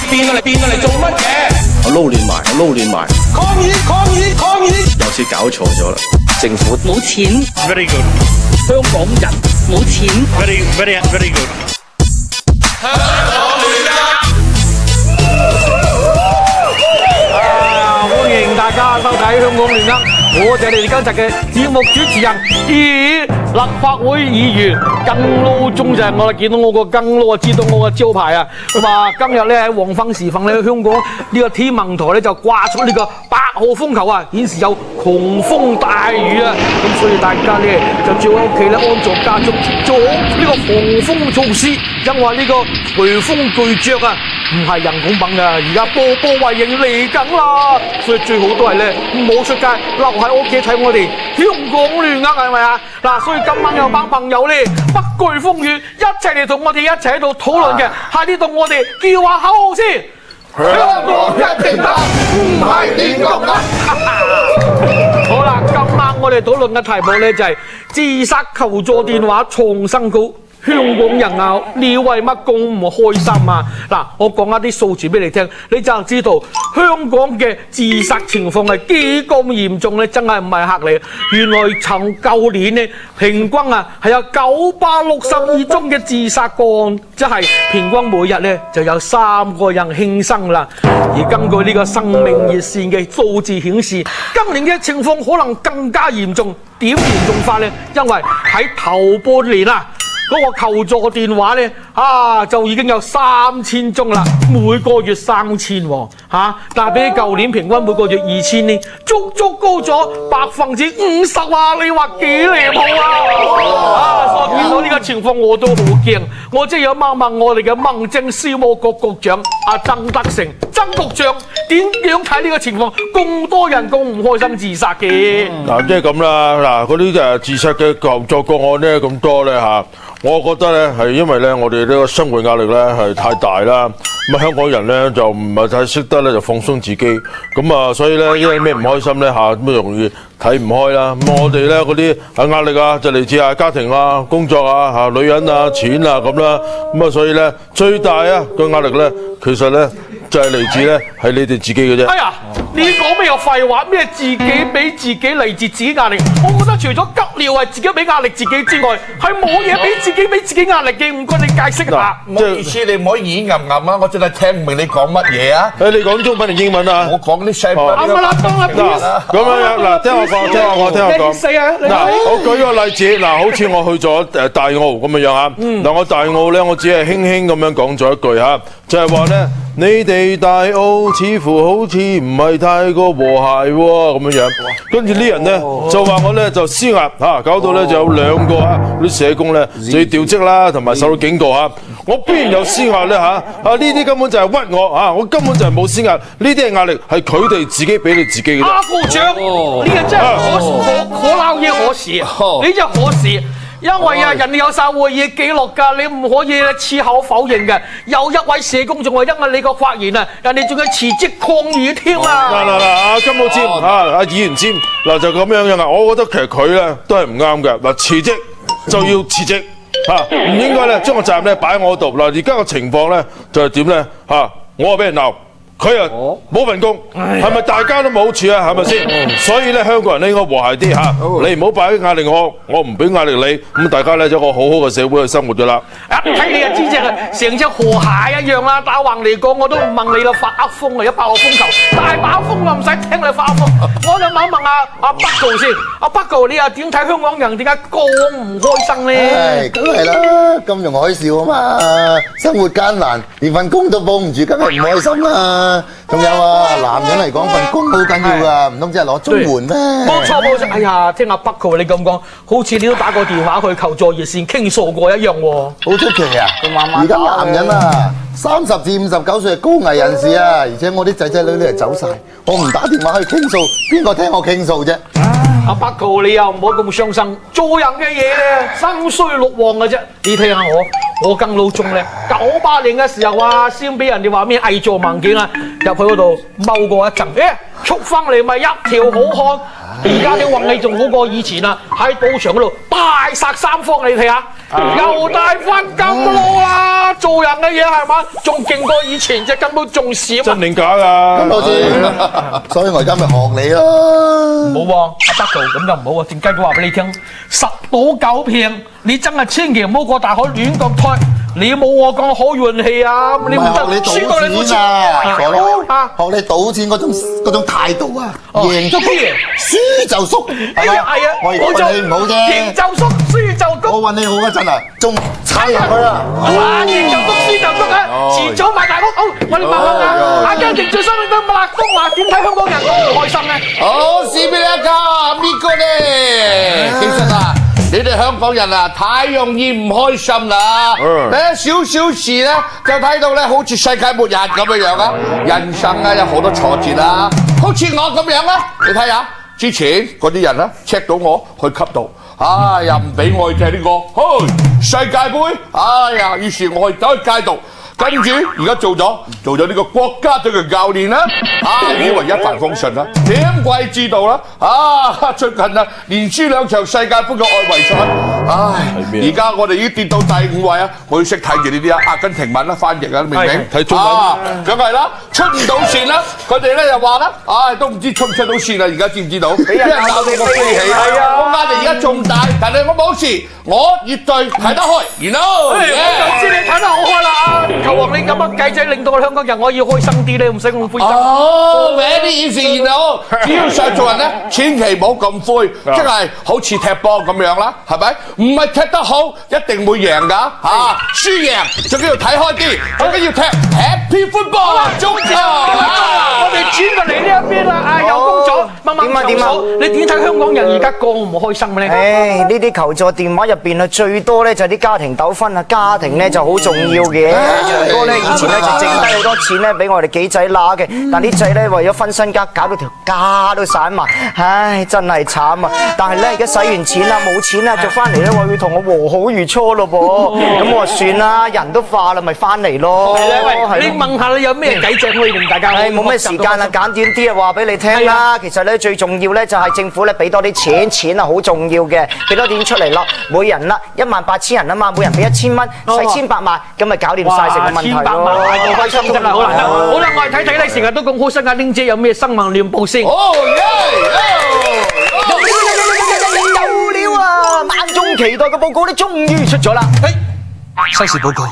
變嚟做乜嘢？我撈亂埋，抗議！有次搞錯咗啦，政府冇錢 Very good. 香港人冇錢 Very good. 歡迎大家收睇《香港亂噏》，我就係你哋今集嘅節目主持人，立法會議員更撈中就係我哋見到我個更撈啊，知道我個招牌啊。咁啊，今日咧喺黃昏時分咧，香港呢個天文台咧就掛出呢個8號風球啊，顯示有狂風大雨啊。咁所以大家咧就最好喺屋企咧安坐家中，做好呢個防風措施，因為呢個颱風巨鵲啊，唔係人工品㗎，而家波波為營嚟緊啦，所以最好都係咧唔好出街，留喺屋企睇我哋香港亂噏，係咪啊？嗱，所以今晚有班朋友咧不懼風雨，一齊嚟同我哋一齊喺度討論嘅，喺呢度我哋叫下口號先。香港一定得，唔係亂噏㗎。好啦，今晚我哋討論嘅題目咧就係自殺求助電話創新高。香港人啊，你為乜咁唔開心啊？嗱，我講一啲數字俾你聽，你就知道香港嘅自殺情況係幾咁嚴重咧，真係唔係嚇你。原來從舊年咧，平均啊係有962宗嘅自殺個案，即係平均每日咧就有3個人輕生啦。而根據呢個生命熱線嘅數字顯示，今年嘅情況可能更加嚴重。點嚴重法咧？因為喺頭半年啊，嗰個求助電話咧就已經有3000宗啦，每個月3000喎但係比起舊年平均每個月2000呢，足足高咗50%啊！你話幾離譜啊？所以見到呢個情況我都好驚，我即係要問問我哋嘅民政事務局局長曾德成，曾局長點樣睇呢個情況？咁多人咁唔開心自殺嘅即係咁啦，嗰啲自殺嘅求助個案咧咁多咧我覺得咧係因為咧我哋呢個生活壓力咧係太大啦，咁香港人咧就唔係太識得咧就放鬆自己，咁所以咧因為咩唔開心咧咁容易睇唔開啦。咁我哋咧嗰啲壓力就嚟自家庭啊、工作啊、女人啊、錢啊咁啦，咁所以咧最大個壓力咧其實咧就係嚟自咧係你哋自己嘅啫。哎呀，你講咩有廢話？咩自己俾自己嚟自自己壓力？我覺得除咗急尿係自己俾壓力自己之外，係冇嘢俾自己壓力嘅。唔該，你解釋下。唔好意思，你唔可以吟吟啊！我真係聽唔明你講乜嘢啊！你講中文定英文啊？我講啲西文。啱啦，當啦，咁樣嗱，聽我講。我舉個例子，好似我去咗大澳咁樣我大澳咧，我只係輕輕咁樣講咗一句就係話咧，你哋大澳似乎好似唔係太過和諧咁樣。跟住啲人咧就話我咧就施壓搞到咧就有2個啲社工咧就要調職啦，同埋受到警告我邊有施壓咧呢啲根本就係屈我我根本就係冇施壓，呢啲係壓力係佢哋自己俾你自己嘅啫。局長，呢個真係可撈嘢可視，你真係可視。因為人哋有晒會議記錄㗎，你唔可以矢口否認嘅。有一位社工仲話因為你個發言人哋仲要辭職抗議添嗱，金寶尖議員尖就咁樣我覺得其實佢咧都係唔啱嘅。辭職就要辭職唔應該咧將個責任咧擺喺我度。而家個情況咧就係點咧我俾人鬧。佢冇份工，係咪大家都冇好處係咪先？所以咧，香港人咧應該和諧啲你唔好擺啲壓力我唔俾壓力你，咁大家咧有個好好嘅社會去生活咗啦。睇你就知成隻河蟹一樣啦。打橫嚟講，我都唔問你啦，發風100號風球，大把風唔使聽你發風。我就問一問阿北哥先，阿北哥你又點睇香港人點解咁唔開心咧？梗係啦，金融海嘯嘛，生活艱難，連份工都保唔住，梗係唔開心啦。仲有男人嚟講份工好緊要噶，唔通只係攞綜援咩？冇錯。哎呀，聽阿北哥你咁講，好似你都打過電話去求助熱線傾訴過一樣喎。好出奇啊！而家男人30至59歲係高危人士而且我啲仔女都係走晒，我唔打電話去傾訴，邊個聽我傾訴啫？阿北哥你又唔好咁傷心，做人嘅嘢咧生衰綠旺嘅啫。你睇下我更老中咧，98年嘅時候先俾人哋話咩偽造文件入去嗰度踎過一陣，出翻嚟咪一條好漢。而家啲運氣仲好過以前啊！喺賭場嗰度大殺三方，你睇下，又大發金撈啦！做人嘅嘢係嘛，仲勁過以前，隻根本仲少。真定假㗎？老師，所以我而家咪學你咯。唔好喎，阿德道咁就唔好喎。點解佢話俾你聽？10賭9騙，你真係千祈唔好過大海亂咁推。你冇我咁好運氣啊！你唔得，你賭錢啊，傻佬！學你賭錢嗰種態度啊，贏就贏，輸就縮，係嘛？我而家運氣唔好啫，贏就縮，輸就高。我運氣好嗰陣啊，仲踩入去啊！哇，贏就縮，輸就縮啊！遲早買大屋。好，我哋問下啊，阿根廷最新嘅麥當華點睇香港人咁唔開心咧？好，試俾你一個咪哥咧。其實啊，你哋香港人啊，太容易唔開心啦。少少事咧，就睇到咧，好似世界末日咁嘅樣啊！人生啊，有好多挫折啦，好似我咁樣啊！你睇下，之前嗰啲人啊 check 到我去吸毒，又唔俾我去踢呢個，世界盃，於是我去走去戒毒。跟住而家做咗呢個國家隊嘅教練啦，以為一帆風順啦，點鬼知道啦？最近啊，連輸2場世界盃嘅外圍賽，而家我哋已經跌到第5位啊！我要識睇住呢啲阿根廷文啦，翻譯啊，明唔明？睇中文，梗係啦，出唔到線啦，佢哋咧又話啦，都唔知出唔出到線啦，而家知唔知道？俾人鬧到我飛起，我壓力而家仲大，但係我冇事，我絕對睇得開，然後，我就知你睇得好開啦！球王，你咁樣計仔，令到我哋香港人可以開心啲咧，唔使咁灰心。very easy，然後只要想做人咧，千祈唔好咁灰，即係好似踢波咁樣啦，係咪？唔係踢得好，一定會贏㗎，輸贏最緊要睇開啲，最緊要踢 Happy Football，中意我哋轉過嚟呢一邊啦，有工咗，問點啊？你點睇香港人而家個唔開心咧？呢啲求助電話入邊啊，最多咧就係啲家庭糾紛啊，家庭咧就好重要嘅。長哥咧以前咧就剩低好多錢咧俾我哋幾仔乸嘅，但啲仔咧為咗分身家，搞到條家都散埋，唉，真係慘啊！但係咧而家使完錢啦，冇錢啦，就翻嚟咧話要同我和好如初咯噃，咁我話算啦，人都化啦，咪翻嚟咯。喂，你問下你有咩計仔可以令大家？冇咩時間啦，簡短啲啊，話俾你聽啦。其實咧最重要咧就係政府咧俾多啲錢，錢啊好重要嘅，俾多點出嚟咯，每人啦18000人啊嘛，每人俾1000蚊，使1800萬，咁咪搞掂晒成個問題咯。1800萬，好開心真係好難得。好啦，我哋睇睇你成日都咁開心啊，玲姐有咩新聞亂報先？有料啊！萬眾期待嘅報告咧，終於出咗啦。世事報告，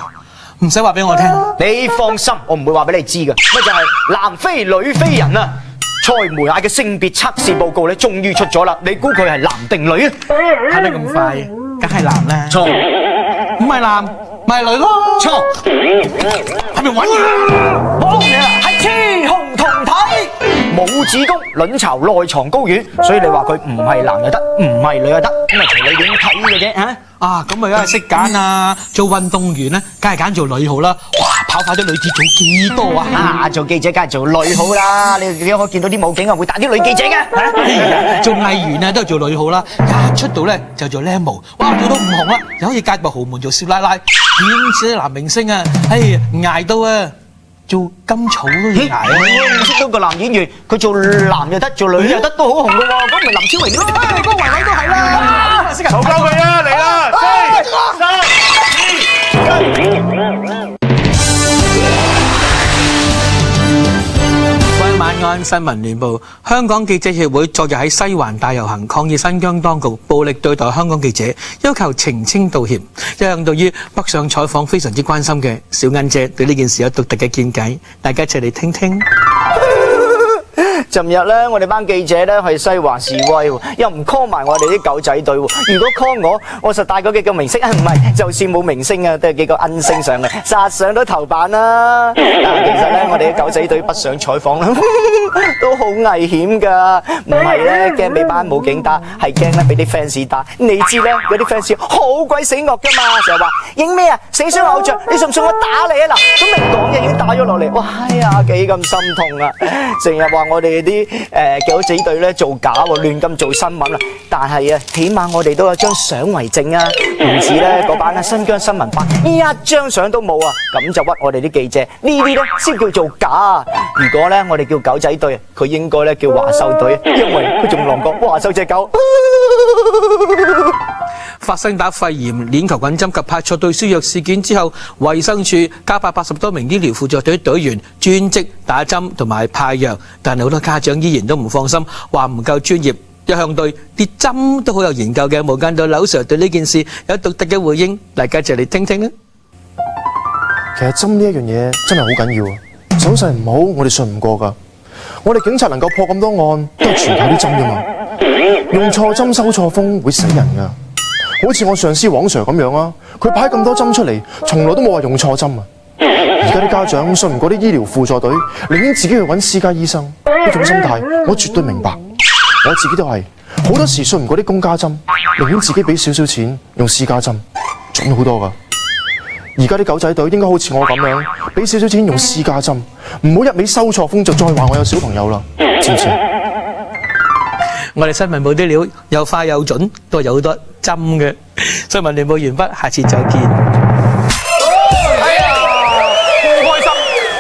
唔使話俾我聽。你放心，我唔會話俾你知嘅。乜就係男飛女飛人啊！塞梅亞嘅性別測試報告咧，終於出咗啦。你估佢係男定女啊？睇得咁快，梗係男啦。錯，唔係男，咪女咯。錯，係咪揾嘢？冇嘢啦，係雌雄同體，冇子宮，卵巢內藏睾丸，所以你話佢唔係男又得，唔係女又得，咁咪隨你點睇嘅啫嚇。咁咪梗係識揀啊！做運動員咧，梗係揀做女好啦。哇，跑快啲女子做幾多啊？做記者梗係做女好啦。你可見到啲武警啊會打啲女記者嘅。做藝員啊都係做女好啦。一出道咧就做靚模，哇做到唔紅啦，又可以嫁入豪門做少奶奶。點似啲男明星啊？捱到啊！做甘草都要捱啊！我識到個男演員，佢做男又得，做女又得，都好紅㗎喎。咁咪林超榮咯，嗰個維維都係啦。嘈交佢啊！嚟啦！4、3、2。晚安新聞聯報，香港記者協會昨日喺西環大遊行抗議新疆當局暴力對待香港記者，要求澄清道歉。一向對於北上採訪非常之關心嘅小欣姐對呢件事有獨特嘅見解，大家一齊嚟聽聽。尋日咧，我哋班記者咧去西環示威，又唔 call 埋我哋啲狗仔隊。如果 call 我實帶嗰幾個明星，唔係，就算冇明星啊，都係幾個恩星上嚟，殺上到頭版啦。但係其實咧，我哋啲狗仔隊北上採訪啦，都好危險㗎。唔係咧驚俾班武警打，係驚咧俾啲 fans 打。你知咧，有啲 fans 好鬼死惡㗎嘛，成日話影咩啊，死傷偶像，你信唔信我打你啊嗱？咁明講嘅已經打咗咗落嚟，哇呀幾咁心痛啊！成日話我哋啲狗仔隊咧做假喎，亂咁做新聞啊！但係啊，起碼我哋都有張相為證啊！唔似咧嗰班新疆新聞辦一張相都冇啊，咁就屈我哋啲記者，呢啲咧先叫做假啊！如果咧我哋叫狗仔隊，佢應該咧叫華獸隊，因為佢仲狼過華獸隻狗。發生打肺炎、鏈球菌針及派錯對燒藥事件之後，衛生署加派80多名醫療輔助隊隊員專職打針同埋派藥，但係好多家長依然都唔放心，話唔夠專業。一向對啲針都好有研究嘅無間道劉 Sir 對呢件事有獨特嘅回應，大家一齊嚟聽聽啊！其實針呢一樣嘢真係好緊要啊！手勢唔好，我哋信唔過㗎。我哋警察能夠破咁多案，都係全靠啲針㗎嘛。用錯針收錯風會死人㗎。好似我上司黃 Sir 咁樣啊，佢派咁多針出嚟，從來都冇話用錯針啊！而家啲家長信唔過啲醫療輔助隊，寧願自己去揾私家醫生，呢種心態我絕對明白。我自己都係好多時信唔過啲公家針，寧願自己俾少少錢用私家針，準好多㗎。而家啲狗仔隊應該好似我咁樣，俾少少錢用私家針，唔好一味收錯風就再話我有小朋友啦，知唔知？我哋新聞部啲料又快又準，都係有好多針嘅。新聞聯播完畢，下次再見。開心！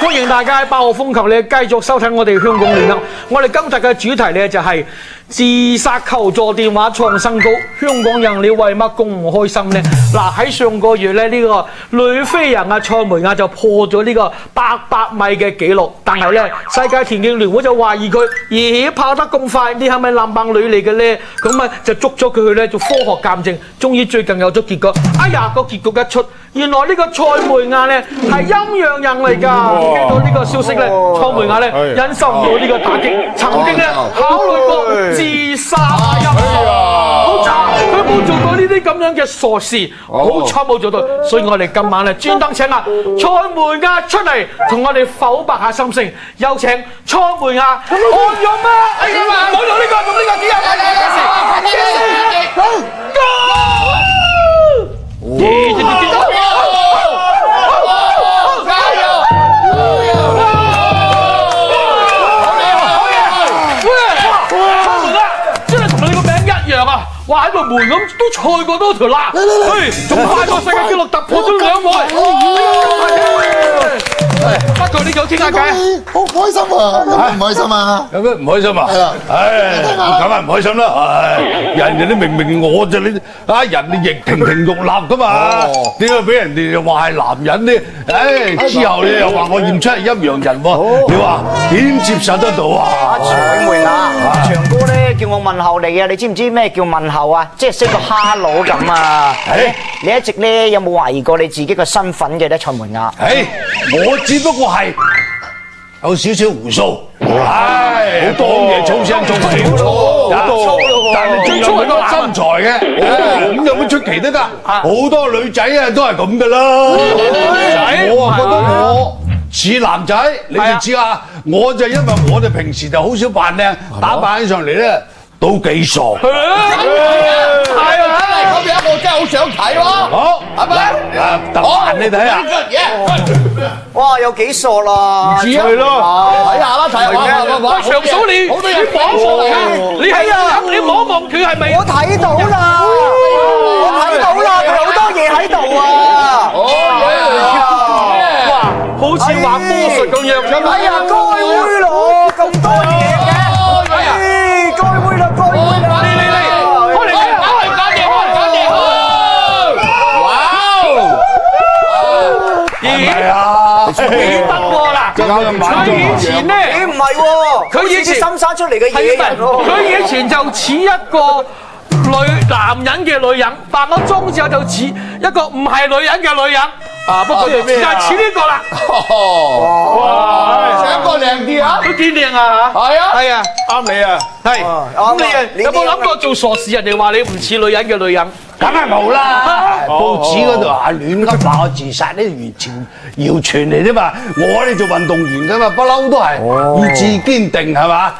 歡迎大家喺8號風球咧繼續收睇我哋香港聯合。我哋今集嘅主題咧就係自殺求助電話創新高，香港人你為乜咁唔開心呢？嗱，喺上個月咧呢個女飛人啊蔡梅亞就破咗呢個800米嘅紀錄，但係咧世界田徑聯會就懷疑佢咦跑得咁快，你係咪男扮女嚟嘅咧？咁啊就捉咗佢去咧做科學鑑證，終於最近有咗結果。哎呀個結果一出，原來呢個蔡梅亞咧係陰陽人嚟㗎。聽到呢個消息咧，蔡梅亞咧忍受唔到呢個打擊，曾經咧考慮過自殺入行，好慘！佢冇做過呢啲咁樣嘅傻事，好彩冇做到。所以我哋今晚咧專登請阿蔡梅亞出嚟同我哋剖白下心聲，有請蔡梅亞按咗咩？唔好用呢個，用呢個哇！喺度門咁都賽過多條啦，仲快過世界紀錄突破咗2倍。不過呢個傾下偈，好開心啊！有咩唔開心啊？有咩唔開心啊？係啊，梗係唔開心啦！人哋都明我就你人哋亦亭亭玉立噶嘛，點解俾人哋又話係男人呢？之後你又話我驗出係陰陽人喎，你話點接受得到啊？蔡梅亞，長哥咧叫我問候你啊，你知唔知咩叫問候啊？即係識個hello咁啊！你一直咧有冇懷疑過你自己個身份嘅咧，蔡梅亞？我只不過係有少少胡鬚，好多嘢粗聲粗氣，但係最初係個身材嘅，咁有乜出奇得㗎？好多女仔啊都係咁㗎啦。我啊覺得我似男仔，你哋知啊？我就因為我哋平時就好少扮靚，打扮起上嚟咧都幾傻。咁樣我真係好想睇喎，好係咪？特扮你睇下，哇，有幾傻啦！係咯，睇下啦，睇下。長嫂你摸望啊！你係啊！你摸望佢係咪？我睇到啦，我睇到啦，佢好多嘢喺度啊！哇，好似玩魔術咁樣。哎呀，該會咯，咁多嘢嘅，該會啦，該會啦！幾得喎嗱！佢以前咧，唔係喎，佢以前深山出嚟嘅野人咯。佢以前就似一個男人嘅女人，扮咗妝之後就似一個唔係女人嘅女人。不過就係似呢個啦。哇！想個靚啲啊？都幾靚啊！係啊，啱你啊！係。咁你有冇諗過做傻事？人哋話你唔似女人嘅女人？梗係冇啦！報紙嗰度亂噏話我自殺呢，完全謠傳嚟啫嘛！我哋做運動員噶嘛，不嬲都係意志堅定係嘛？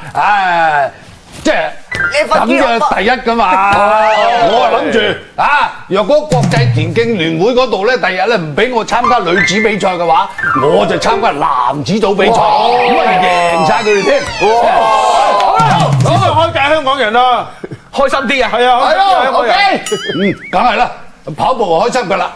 即係咁就第一噶嘛。我諗住啊，若果國際田徑聯會嗰度咧，第日咧唔俾我參加女子比賽嘅話，我就參加男子組比賽，咁啊贏晒佢哋添。咁就開解香港人啦，開心啲啊！係啊，係咯，OK，梗係啦。跑步就開心㗎啦，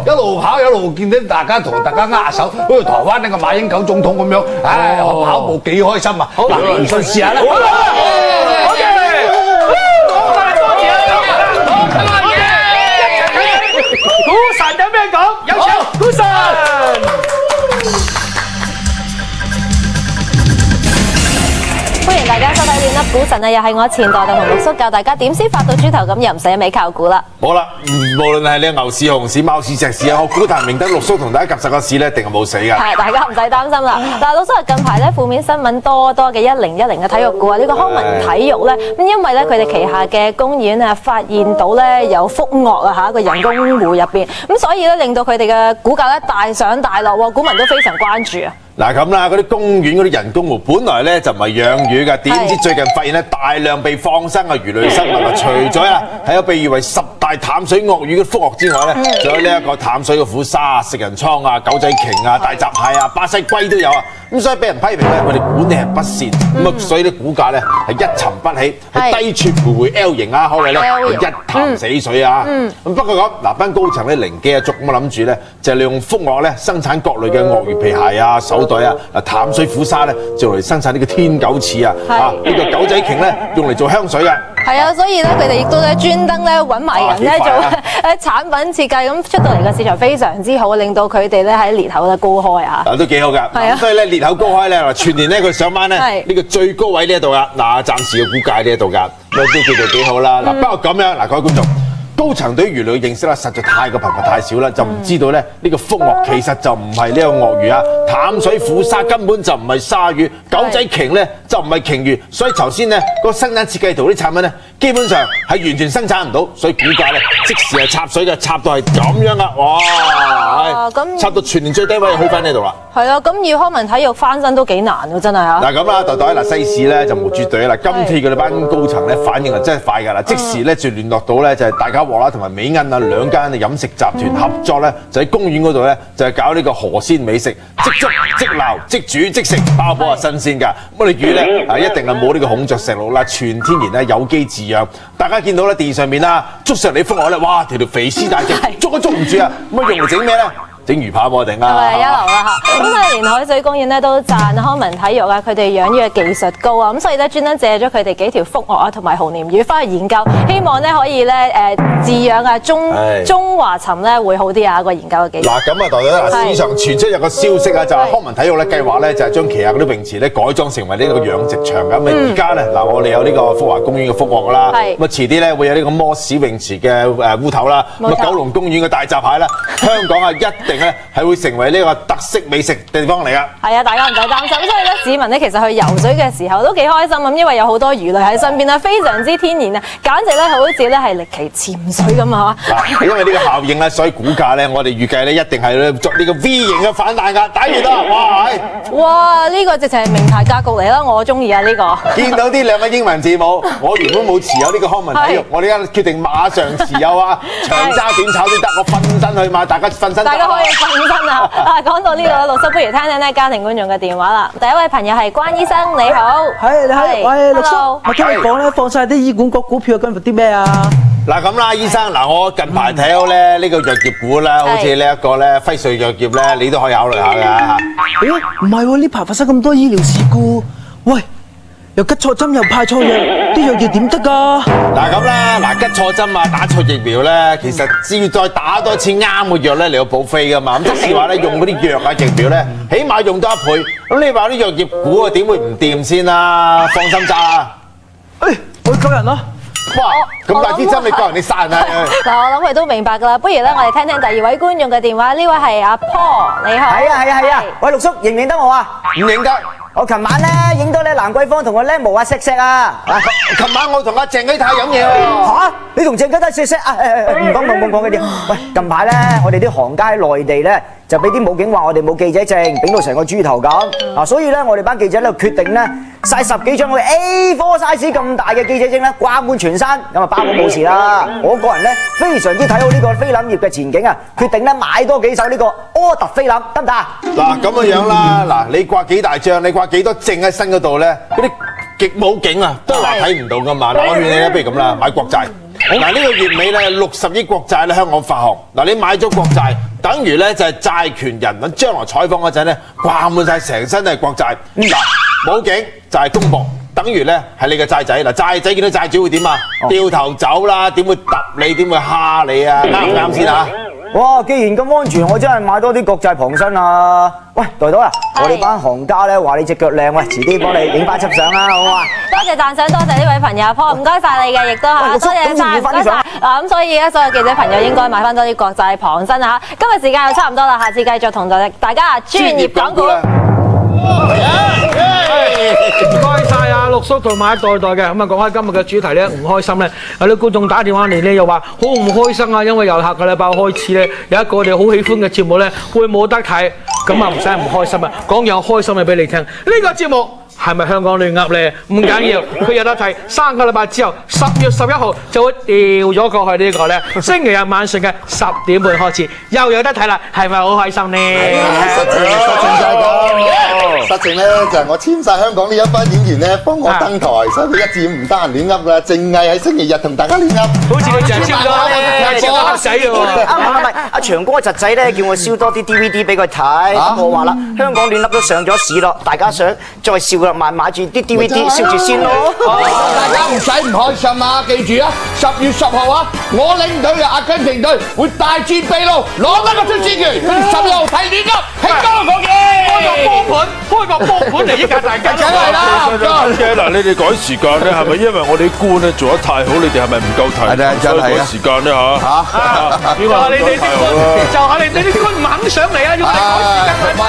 一路跑一路見到大家同大家握手，好似台灣呢個馬英九總統咁樣，唉，學跑步幾開心啊！嗱，唔信試下啦。OK， 股神有咩講？有請股神。歡迎大家收睇《亂粒股神》啊！又係我前代同陸叔教大家點先發到豬頭咁，又唔使一味靠估啦。好啦，無論係你牛市、熊市、貓市、石市啊，我股壇明德陸叔同大家及實個市咧，一定係冇死㗎。係，大家唔使擔心啦。嗱，陸叔啊，近排咧負面新聞多嘅1010嘅體育股啊，呢個康文體育咧，咁因為咧佢哋旗下嘅公園啊，發現到咧有福鱷啊嚇個人工湖入邊，咁所以咧令到佢哋嘅股價咧大上大落喎，股民都非常關注啊。嗱咁啦，嗰啲公園嗰啲人工湖，本來咧就唔係養魚㗎，點知最近發現咧大量被放生嘅魚類生物啊，除咗啊係有被譽為10大淡水鱷魚嘅福鱷之外咧，仲有呢一個淡水嘅虎鯊、食人鯧啊、狗仔鯨啊、大閘蟹啊、巴西龜都有啊，咁所以俾人批評咧，佢哋管理係不善，咁啊所以啲股價咧係一沉不起，係低處徘徊 L 型啊，可謂咧一潭死水啊。咁不過講嗱，班高層咧靈機一觸，咁啊諗住咧就係利用福鱷咧生產各類嘅鱷魚皮鞋啊、手袋啊，嗱淡水虎鯊咧就嚟生產呢個天狗翅啊，呢個狗仔鯨咧用嚟做香水啊。係啊，所以咧佢哋亦都咧專登咧揾埋人咧做產品設計，咁出到嚟嘅市場非常之好，令到佢哋咧喺裂口咧高開啊！嗱都幾好㗎，咁所以咧裂口高開咧，全年咧佢上翻咧呢個最高位呢一度㗎，嗱暫時嘅估計呢一度㗎，都叫做幾好啦。嗱不過咁樣嗱，各位觀眾。高層對於魚類嘅認識咧，實在太過貧乏太少啦，就唔知道咧呢個福鱷其實就唔係呢個鱷魚啊，淡水虎鯊根本就唔係鯊魚，狗仔鯨咧就唔係鯨魚，所以頭先咧個生產設計圖啲產品咧，基本上係完全生產唔到，所以股價咧即時係插水嘅，插到係咁樣噶，哇！咁插到全年最低位去翻呢度啦。係啊，咁要康文體育翻身都幾難喎，真係嚇。嗱咁啦，代代嗱西市咧就冇絕對啦，今次佢哋班高層咧反應係真係快㗎啦，即時咧就聯絡到咧就係大家樂啦同埋美銀啊兩間飲食集團合作咧，就喺公園嗰度咧就係搞呢個河鮮美食，即捉即撈即煮即食，包保係新鮮㗎。咁我哋魚咧啊一定係冇呢個孔雀石綠啦，全天然咧有機飼養。大家見到咧電上面啦，捉上嚟福鱷咧，哇條肥屍大隻，捉都捉唔住啊！咁啊用嚟整咩咧？整魚扒我定啊！係咪一流啦嚇？咁啊，連海水公園咧都讚康文體育啊，佢哋養魚嘅技術高啊，咁所以咧專登借咗佢哋幾條福鱷啊同埋蠔鯰魚翻去研究，希望咧可以咧飼養啊中華鱘咧會好啲啊個研究嘅技術。嗱咁啊，代代嗱，市場傳出有個消息啊，就係康文體育咧計劃咧就係將旗下嗰啲泳池咧改裝成為呢個養殖場咁啊！而家咧嗱，我哋有呢個福華公園嘅福鱷啦，咁啊遲啲咧會有呢個摩士泳池嘅烏頭啦，咁啊九龍公園嘅大閘蟹啦，香港啊一定咧係會成為呢個特色美食地方嚟噶。係啊，大家唔使擔心。所以咧，市民咧其實去游水嘅時候都幾開心咁，因為有好多魚類喺身邊啦，非常之天然啊，簡直咧好似咧係歷奇潛水咁啊！嗱，因為呢個效應咧，所以股價咧，我哋預計咧一定係咧作呢個 V 型嘅反彈㗎。打完啦，哇！呢個直情係名牌格局嚟啦，我中意啊呢個。見到啲兩個英文字母，我原本冇持有呢個康文體育，我哋而家決定馬上持有啊！長揸短炒都得，我瞓身去買，大家瞓身。大家可以瞓身啊！講到呢度咧，陸叔不如聽聽咧家庭觀眾嘅電話啦。第一位朋友係關醫生，你好。係你好，喂陸叔，我聽你講咧，放晒啲醫管局股票跟住啲咩啊？嗱咁啦，醫生嗱，我近排睇到咧呢個藥業股啦，好似呢一個咧輝瑞藥業咧，你都可以考慮下㗎。咦，唔係喎，呢排發生咁多醫療事故，喂，又吉錯針又派錯藥，啲藥業點得㗎？嗱咁啦，嗱吉錯針啊，打錯疫苗咧，其實只要再打多次啱嘅藥咧嚟到補飛㗎嘛。咁即係話咧，用嗰啲藥啊疫苗咧，起碼用多1倍。咁你話啲藥業股啊點會唔掂先啊？放心揸啊！誒，我救人咯！哇！咁大支針你救人你殺人啊！嗱，我諗佢都明白㗎啦。不如咧，我哋聽聽第二位觀眾嘅電話。呢位係阿 Paul，你好。係啊！喂，陸叔認唔認得我啊？唔認得。我琴晚咧影到你蘭桂坊同個僆模啊錫啊！琴晚我同阿鄭啟泰飲嘢喎。嚇！你同鄭啟泰錫啊？唔講嗰啲。喂，近排咧我哋啲行家喺內地咧就俾啲武警話我哋冇記者證，整到成個豬頭咁。所以咧我哋班記者咧決定咧晒10幾張我哋 A4 size 咁大嘅記者證咧掛滿全身，咁啊包我冇事啦。我個人咧非常之睇好呢個菲林業嘅前景啊，決定咧買多幾手呢個柯特菲林得唔得？嗱咁嘅樣啦，嗱你掛幾大張，你掛幾多證喺身嗰度咧，嗰啲極武警啊都係話睇唔到噶嘛。嗱我勸你咧，不如咁啦，買國債。嗱呢個月尾咧60億國債咧香港發行，嗱你買咗國債，等於咧就係債權人等將來採訪嗰陣咧掛滿晒成身都係國債。嗱武警就係公僕，等於咧係你嘅債仔。嗱債仔見到債主會點啊？掉頭走啦，點會揼你？點會蝦你啊？啱唔啱先啊？哇！既然咁安全，我真係買多啲國債傍身啊！喂，袋袋啊，我哋班行家咧話你隻腳靚，喂，遲啲幫你影翻輯相啦，好嘛？多謝讚賞，多謝呢位朋友，唔該晒你嘅，亦都嚇，多謝晒，唔該晒。嗱咁所以咧，所有記者朋友應該買翻多啲國債傍身啊！今日時間又差唔多啦，下次繼續同大家專業講股。唔該晒啊，陸叔同埋袋袋嘅。咁啊，講開今日嘅主題咧，唔開心咧，有啲觀眾打電話嚟咧，又話好唔開心啊，因為由下個禮拜開始咧，有一個我哋好喜歡嘅節目咧，會冇得睇，咁啊唔使唔開心啊，講樣開心嘅俾你聽。呢個節目係咪香港亂噏咧？唔緊要，佢有得睇。3個禮拜之後，10月11號就會調咗過去呢個咧，星期日晚上嘅10點半開始，又有得睇啦，係咪好開心呢？實情咧就係我簽晒香港呢一班演員咧幫我登台，所以佢1至5唔得閒亂噏㗎，淨係喺星期日同大家亂噏。好似佢就係簽咗黑仔嘅喎。唔係，阿長哥侄仔咧叫我燒多啲 DVD 俾佢睇，咁我話啦，香港亂噏都上咗市咯，大家想再笑啦，買住啲 DVD 燒住先咯。大家唔使唔開心啊！記住啊，10月10號啊，我領隊嘅阿根廷隊會大戰秘魯，攞得個出線權。10號睇亂噏，興高采烈。開個波盤嚟益下大家，梗係啦。嗱，你哋改時間咧，係咪因為我哋啲官咧做得太好，你哋係咪唔夠睇？係啊，真係啊。改時間咧嚇。就係你哋啲官唔肯上嚟啊，要嚟改時間。